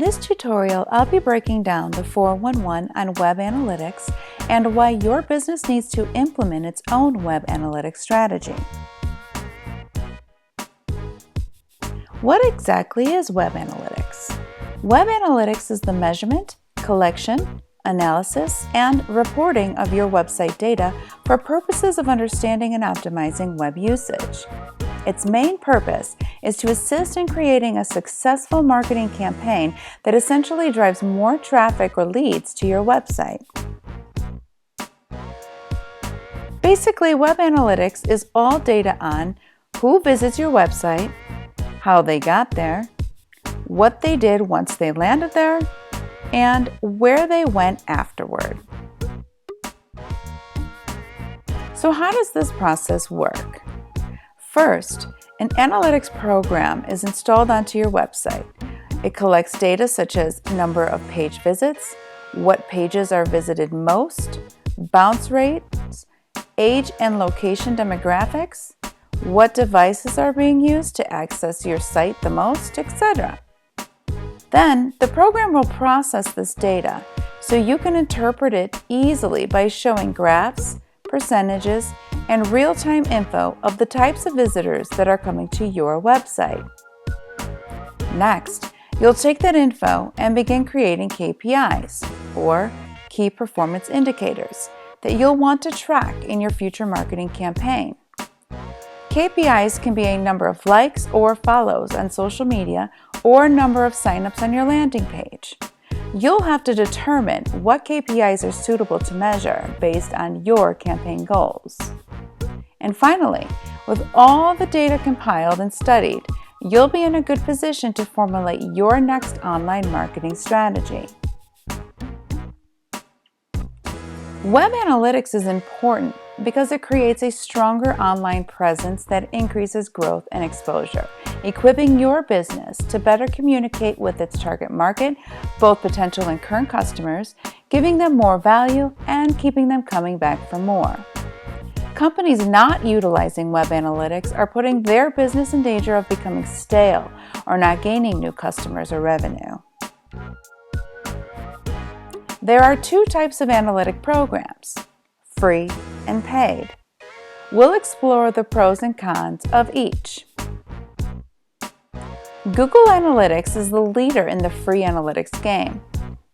this tutorial, I'll be breaking down the 411 on web analytics and why your business needs to implement its own web analytics strategy. What exactly is web analytics? Web analytics is the measurement, collection, analysis, and reporting of your website data for purposes of understanding and optimizing web usage. Its main purpose is to assist in creating a successful marketing campaign that essentially drives more traffic or leads to your website. Basically, web analytics is all data on who visits your website, how they got there, what they did once they landed there, and where they went afterward. So how does this process work? First, an analytics program is installed onto your website. It collects data such as number of page visits, what pages are visited most, bounce rates, age and location demographics, what devices are being used to access your site the most, etc. Then, the program will process this data so you can interpret it easily by showing graphs, percentages, and real-time info of the types of visitors that are coming to your website. Next, you'll take that info and begin creating KPIs, or key performance indicators, that you'll want to track in your future marketing campaign. KPIs can be a number of likes or follows on social media or number of signups on your landing page. You'll have to determine what KPIs are suitable to measure based on your campaign goals. And finally, with all the data compiled and studied, you'll be in a good position to formulate your next online marketing strategy. Web analytics is important because it creates a stronger online presence that increases growth and exposure, equipping your business to better communicate with its target market, both potential and current customers, giving them more value and keeping them coming back for more. Companies not utilizing web analytics are putting their business in danger of becoming stale or not gaining new customers or revenue. There are two types of analytic programs, free and paid. We'll explore the pros and cons of each. Google Analytics is the leader in the free analytics game.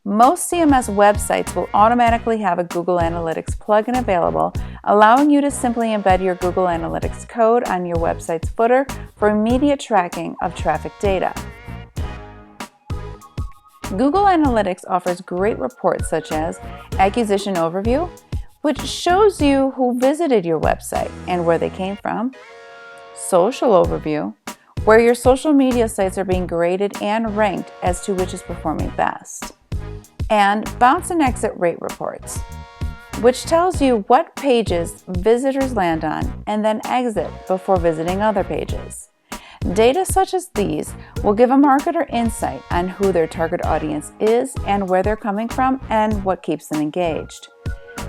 Most CMS websites will automatically have a Google Analytics plugin available, allowing you to simply embed your Google Analytics code on your website's footer for immediate tracking of traffic data. Google Analytics offers great reports such as Acquisition Overview, which shows you who visited your website and where they came from, Social Overview, where your social media sites are being graded and ranked as to which is performing best, and Bounce and Exit Rate Reports, which tells you what pages visitors land on and then exit before visiting other pages. Data such as these will give a marketer insight on who their target audience is and where they're coming from and what keeps them engaged.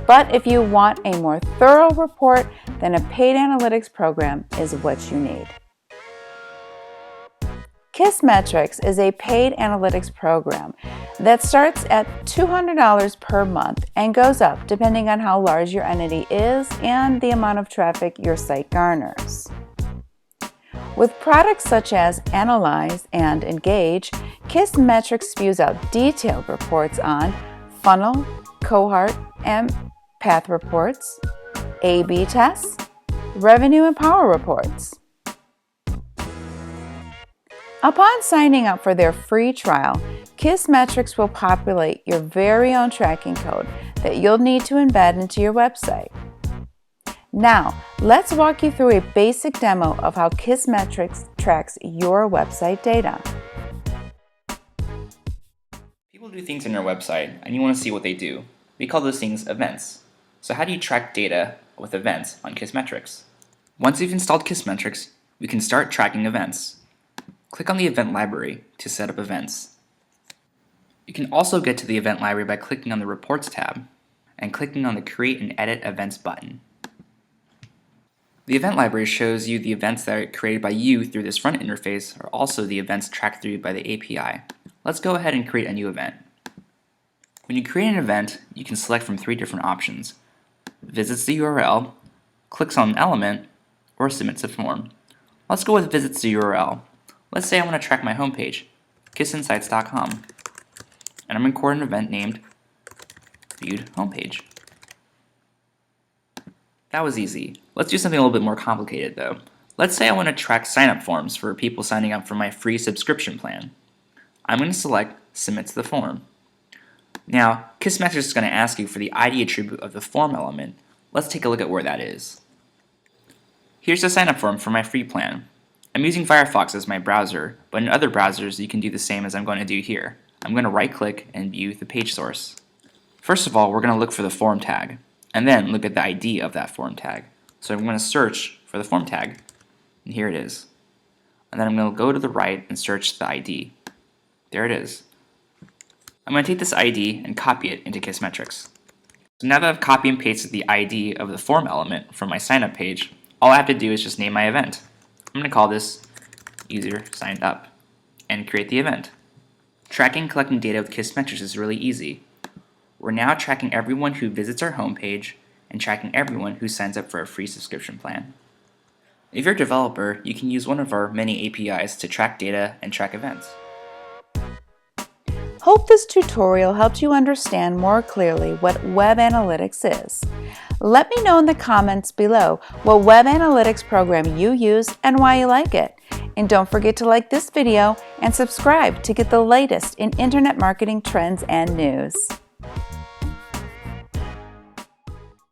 But if you want a more thorough report, then a paid analytics program is what you need. Kissmetrics is a paid analytics program that starts at $200 per month and goes up depending on how large your entity is and the amount of traffic your site garners. With products such as Analyze and Engage, Kissmetrics spews out detailed reports on funnel, cohort, and path reports, A/B tests, revenue and power reports. Upon signing up for their free trial, Kissmetrics will populate your very own tracking code that you'll need to embed into your website. Now, let's walk you through a basic demo of how Kissmetrics tracks your website data. People do things on your website and you want to see what they do. We call those things events. So how do you track data with events on Kissmetrics? Once you've installed Kissmetrics, we can start tracking events. Click on the event library to set up events. You can also get to the event library by clicking on the Reports tab and clicking on the Create and Edit Events button. The event library shows you the events that are created by you through this front interface are also the events tracked through by the API. Let's go ahead and create a new event. When you create an event, you can select from 3 different options: visits the URL, clicks on an element, or submits a form. Let's go with visits the URL. Let's say I want to track my homepage, kissinsights.com, and I'm recording an event named viewed homepage. That was easy. Let's do something a little bit more complicated though. Let's say I want to track sign-up forms for people signing up for my free subscription plan. I'm going to select Submit to the Form. Now, Kissmetrics is going to ask you for the ID attribute of the form element. Let's take a look at where that is. Here's the sign-up form for my free plan. I'm using Firefox as my browser, but in other browsers you can do the same as I'm going to do here. I'm going to right-click and view the page source. First of all, we're going to look for the form tag, and then look at the ID of that form tag. So I'm going to search for the form tag, and here it is. And then I'm going to go to the right and search the ID. There it is. I'm going to take this ID and copy it into Kissmetrics. So now that I've copied and pasted the ID of the form element from my sign-up page, all I have to do is just name my event. I'm going to call this user signed up and create the event. Tracking and collecting data with Kissmetrics is really easy. We're now tracking everyone who visits our homepage and tracking everyone who signs up for a free subscription plan. If you're a developer, you can use one of our many APIs to track data and track events. Hope this tutorial helped you understand more clearly what web analytics is. Let me know in the comments below what web analytics program you use and why you like it. And don't forget to like this video and subscribe to get the latest in internet marketing trends and news.